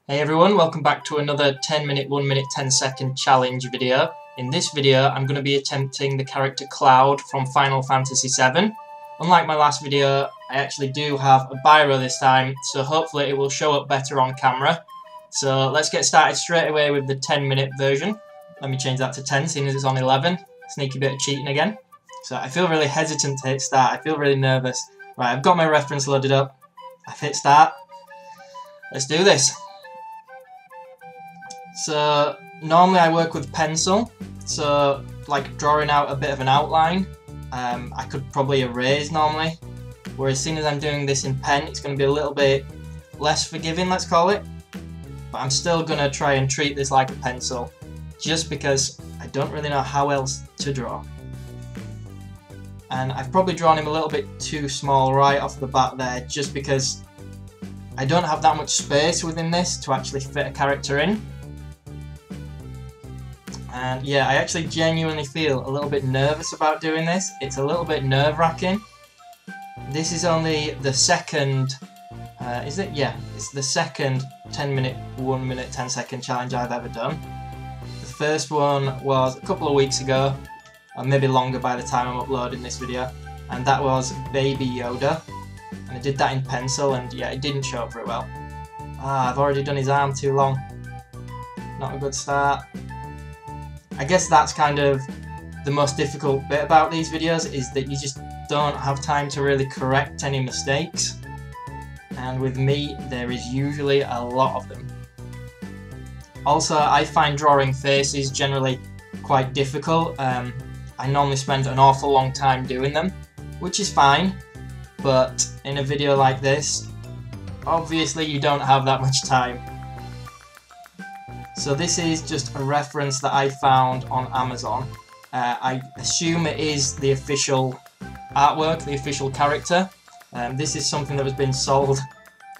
Hey everyone, welcome back to another 10-minute, 1-minute, 10-second challenge video. In this video, I'm going to be attempting the character Cloud from Final Fantasy VII. Unlike my last video, I actually do have a biro this time, so hopefully it will show up better on camera. So let's get started straight away with the 10-minute version. Let me change that to 10, seeing as it's on 11. Sneaky bit of cheating again. So I feel really hesitant to hit start, I feel really nervous. Right, I've got my reference loaded up. I've hit start. Let's do this. So normally I work with pencil, so like drawing out a bit of an outline, I could probably erase normally, whereas seeing as I'm doing this in pen, it's going to be a little bit less forgiving, let's call it, but I'm still going to try and treat this like a pencil, just because I don't really know how else to draw. And I've probably drawn him a little bit too small right off the bat there, just because I don't have that much space within this to actually fit a character in. And yeah, I actually genuinely feel a little bit nervous about doing this. It's a little bit nerve-wracking. This is only the second, is it? Yeah, it's the second 10-minute, 1-minute, 10-second challenge I've ever done. The first one was a couple of weeks ago, or maybe longer by the time I'm uploading this video, and that was Baby Yoda. And I did that in pencil, and yeah, it didn't show up very well. I've already done his arm too long. Not a good start. I guess that's kind of the most difficult bit about these videos, is that you just don't have time to really correct any mistakes. And with me, there is usually a lot of them. Also, I find drawing faces generally quite difficult. I normally spend an awful long time doing them, which is fine. But in a video like this, obviously you don't have that much time. So this is just a reference that I found on Amazon. I assume it is the official artwork, the official character. This is something that has been sold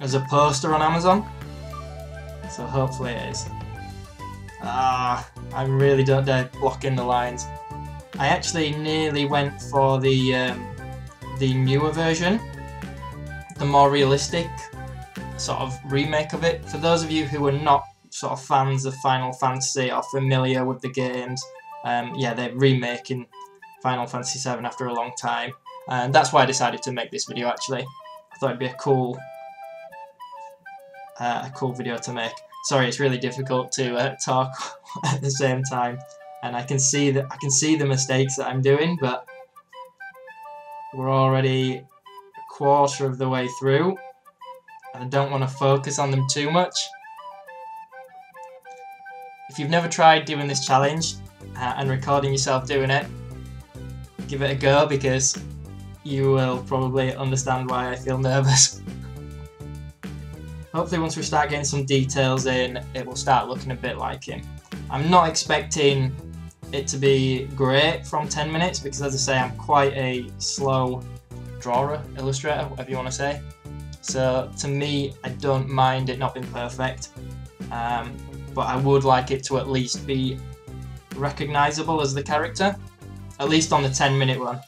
as a poster on Amazon. So hopefully it is. I really don't dare block in the lines. I actually nearly went for the newer version, the more realistic sort of remake of it. For those of you who are not sort of fans of Final Fantasy or familiar with the games, yeah, they're remaking Final Fantasy VII after a long time, and that's why I decided to make this video. Actually, I thought it'd be a cool video to make. Sorry, it's really difficult to talk at the same time, and I can see the mistakes that I'm doing, but we're already a quarter of the way through, and I don't want to focus on them too much. If you've never tried doing this challenge and recording yourself doing it, give it a go, because you will probably understand why I feel nervous. Hopefully once we start getting some details in, it will start looking a bit like him. I'm not expecting it to be great from 10 minutes, because as I say, I'm quite a slow drawer, illustrator, whatever you want to say. So to me, I don't mind it not being perfect. But I would like it to at least be recognisable as the character, at least on the 10-minute one.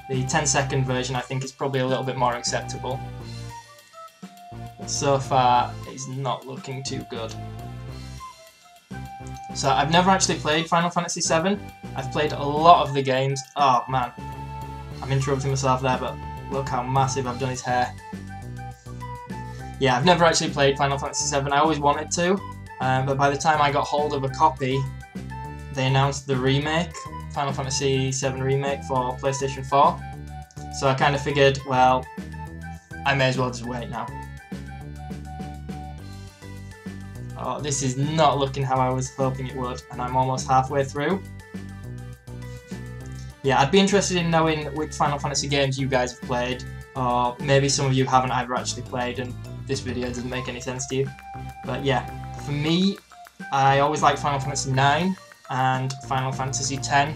The 10-second version I think is probably a little bit more acceptable. But so far, it's not looking too good. So I've never actually played Final Fantasy VII. I've played a lot of the games. Oh man, I'm interrupting myself there, but look how massive I've done his hair. Yeah, I've never actually played Final Fantasy VII. I always wanted to. But by the time I got hold of a copy, they announced the remake, Final Fantasy VII Remake for PlayStation 4. So I kind of figured, well, I may as well just wait now. Oh, this is not looking how I was hoping it would, and I'm almost halfway through. Yeah, I'd be interested in knowing which Final Fantasy games you guys have played, or maybe some of you haven't ever actually played and this video doesn't make any sense to you. But yeah. For me, I always liked Final Fantasy IX and Final Fantasy X.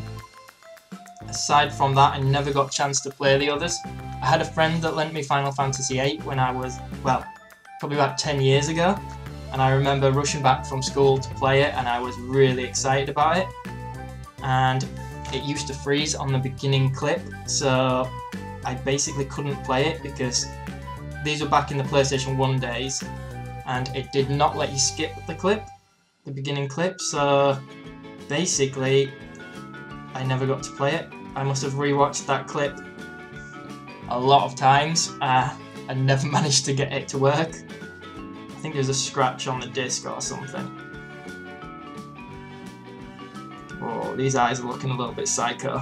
Aside from that, I never got a chance to play the others. I had a friend that lent me Final Fantasy VIII when I was, well, probably about 10 years ago. And I remember rushing back from school to play it, and I was really excited about it. And it used to freeze on the beginning clip, so I basically couldn't play it, because these were back in the PlayStation 1 days. and it did not let you skip the beginning clip, so basically I never got to play it. I must have rewatched that clip a lot of times and never managed to get it to work. I think there's a scratch on the disc or something. Oh, these eyes are looking a little bit psycho.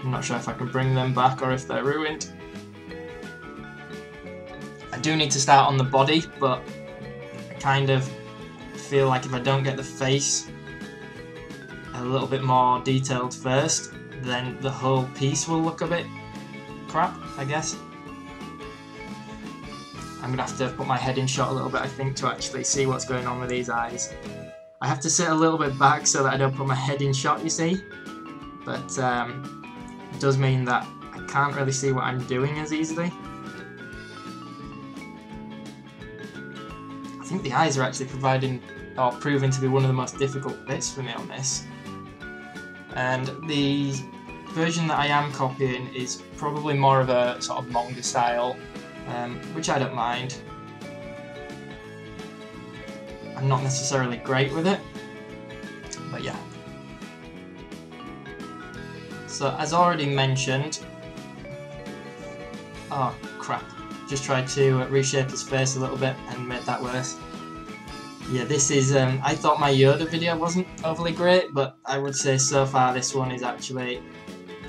I'm not sure if I can bring them back or if they're ruined. I do need to start on the body, but I kind of feel like if I don't get the face a little bit more detailed first, then the whole piece will look a bit crap, I guess. I'm gonna have to put my head in shot a little bit, I think, to actually see what's going on with these eyes. I have to sit a little bit back so that I don't put my head in shot, you see, but it does mean that I can't really see what I'm doing as easily. I think the eyes are actually proving to be one of the most difficult bits for me on this. And the version that I am copying is probably more of a sort of manga style, which I don't mind. I'm not necessarily great with it, but yeah. So as already mentioned, oh crap, just tried to reshape his face a little bit and made that worse. Yeah, this is, I thought my Yoda video wasn't overly great, but I would say so far this one is actually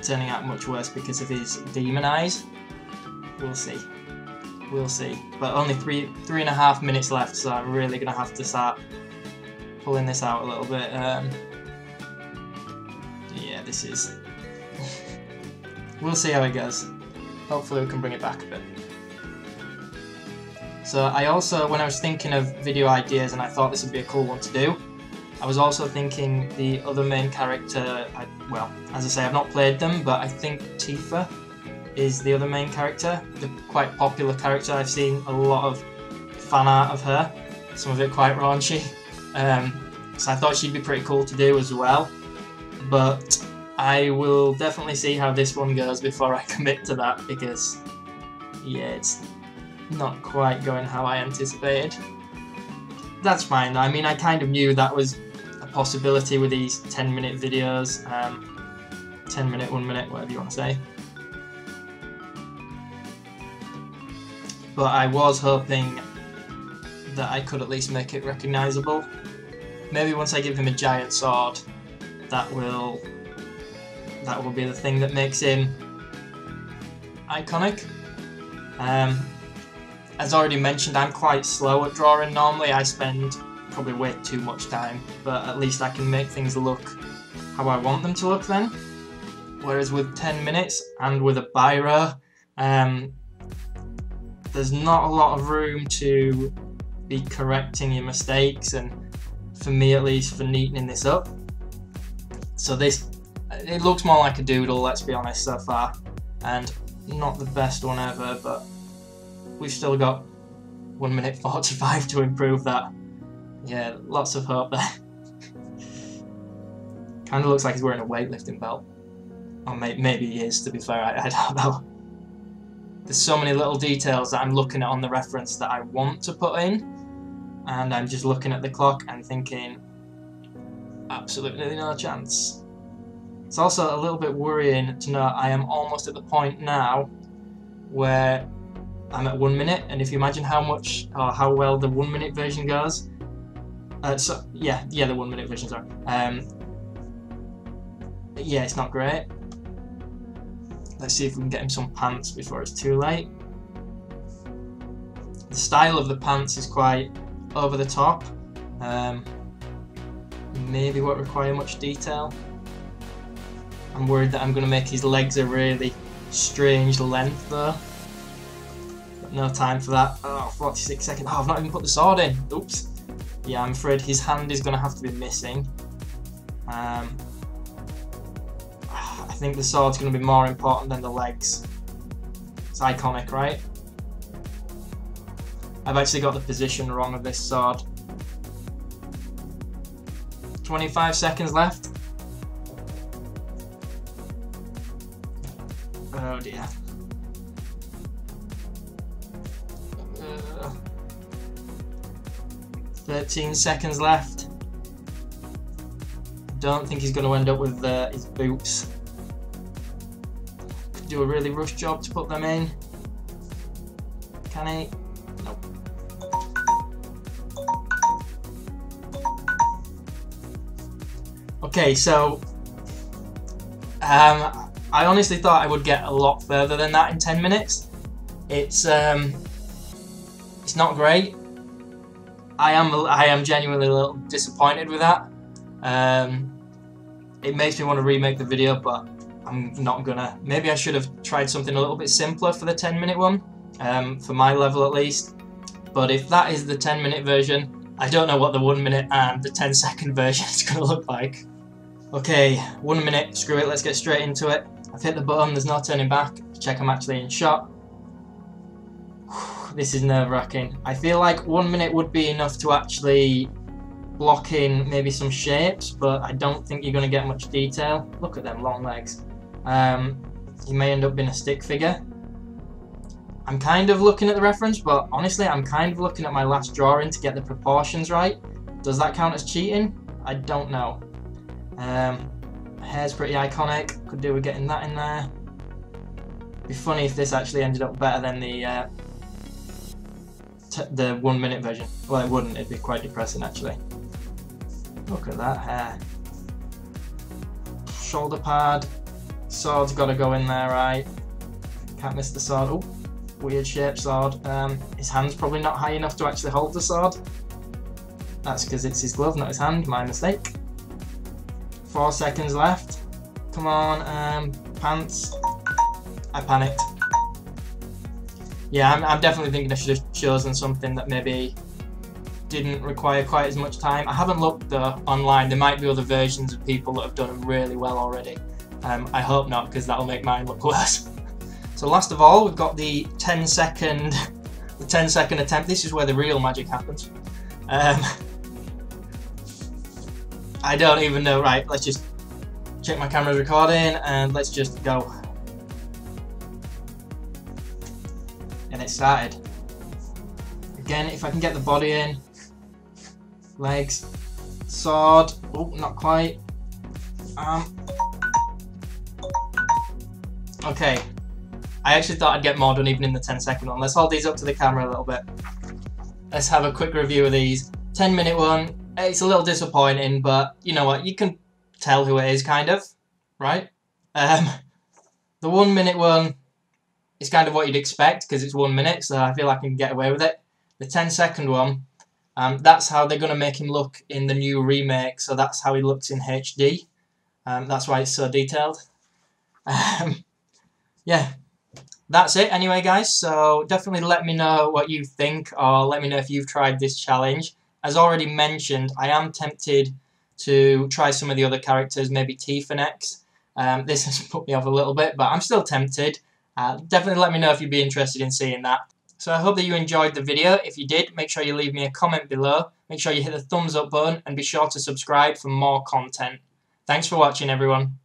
turning out much worse because of his demon eyes. We'll see. We'll see. But only three and a half minutes left, so I'm really going to have to start pulling this out a little bit. Yeah, this is... We'll see how it goes. Hopefully we can bring it back a bit. So I also, when I was thinking of video ideas and I thought this would be a cool one to do, I was also thinking the other main character, well, as I say, I've not played them, but I think Tifa is the other main character, the quite popular character. I've seen a lot of fan art of her, some of it quite raunchy, so I thought she'd be pretty cool to do as well, but I will definitely see how this one goes before I commit to that, because yeah, it's not quite going how I anticipated. That's fine though. I mean, I kind of knew that was a possibility with these 10-minute videos, 10 minute, 1 minute, whatever you want to say. But I was hoping that I could at least make it recognisable. Maybe once I give him a giant sword, that will be the thing that makes him iconic. As already mentioned, I'm quite slow at drawing normally. I spend probably way too much time, but at least I can make things look how I want them to look then. Whereas with 10 minutes and with a biro, there's not a lot of room to be correcting your mistakes, and for me at least, for neatening this up. So it looks more like a doodle, let's be honest, so far, and not the best one ever, but we've still got 1 minute 45 to improve that. Yeah, lots of hope there. Kind of looks like he's wearing a weightlifting belt. Or maybe he is, to be fair, I don't know. There's so many little details that I'm looking at on the reference that I want to put in, and I'm just looking at the clock and thinking, absolutely no chance. It's also a little bit worrying to know I am almost at the point now where I'm at 1 minute, and if you imagine how much or how well the 1 minute version goes, the 1 minute version, sorry. Yeah, it's not great. Let's see if we can get him some pants before it's too late. The style of the pants is quite over the top. Maybe won't require much detail. I'm worried that I'm going to make his legs a really strange length though. Got no time for that. Oh, 46 seconds. Oh, I've not even put the sword in. Oops. Yeah, I'm afraid his hand is going to have to be missing. I think the sword's going to be more important than the legs. It's iconic, right? I've actually got the position wrong of this sword. 25 seconds left. Oh dear. 13 seconds left. Don't think he's going to end up with his boots. Could do a really rush job to put them in. Can he? Nope. Okay, so I honestly thought I would get a lot further than that in 10 minutes. It's not great. I am genuinely a little disappointed with that. It makes me want to remake the video, but I'm not gonna. Maybe I should have tried something a little bit simpler for the 10-minute one, for my level at least. But if that is the 10-minute version, I don't know what the 1 minute and the 10-second version is gonna look like. Okay, 1 minute, screw it, let's get straight into it. I've hit the button, there's no turning back. Check I'm actually in shot. This is nerve-wracking. I feel like 1 minute would be enough to actually block in maybe some shapes, but I don't think you're going to get much detail. Look at them long legs. He may end up being a stick figure. I'm kind of looking at the reference, but honestly I'm kind of looking at my last drawing to get the proportions right. Does that count as cheating? I don't know. Hair's pretty iconic. Could do with getting that in there. Be funny if this actually ended up better than the 1 minute version. Well, it wouldn't. It'd be quite depressing actually. Look at that hair. Shoulder pad. Sword's got to go in there, right? Can't miss the sword. Oh, weird shaped sword. His hand's probably not high enough to actually hold the sword. That's because it's his glove, not his hand. My mistake. 4 seconds left. Come on, pants. I panicked. Yeah, I'm definitely thinking I should have chosen something that maybe didn't require quite as much time. I haven't looked though online. There might be other versions of people that have done them really well already. I hope not, because that'll make mine look worse. So last of all, we've got the 10-second attempt. This is where the real magic happens. I don't even know. Right, let's just check my camera's recording and let's just go. And it started. Again, if I can get the body in. Legs. Sword. Oh, not quite. Okay. I actually thought I'd get more done even in the 10-second one. Let's hold these up to the camera a little bit. Let's have a quick review of these. 10-minute one. It's a little disappointing, but you know what? You can tell who it is, kind of. Right? The 1 minute one is kind of what you'd expect because it's 1 minute, so I feel I can get away with it. The 10-second one, that's how they're going to make him look in the new remake, so that's how he looks in HD. That's why it's so detailed. Yeah, that's it anyway, guys, so definitely let me know what you think, or let me know if you've tried this challenge. As already mentioned, I am tempted to try some of the other characters, maybe T-Finex. This has put me off a little bit, but I'm still tempted. Definitely let me know if you'd be interested in seeing that. So I hope that you enjoyed the video. If you did, make sure you leave me a comment below. Make sure you hit the thumbs up button and be sure to subscribe for more content. Thanks for watching, everyone.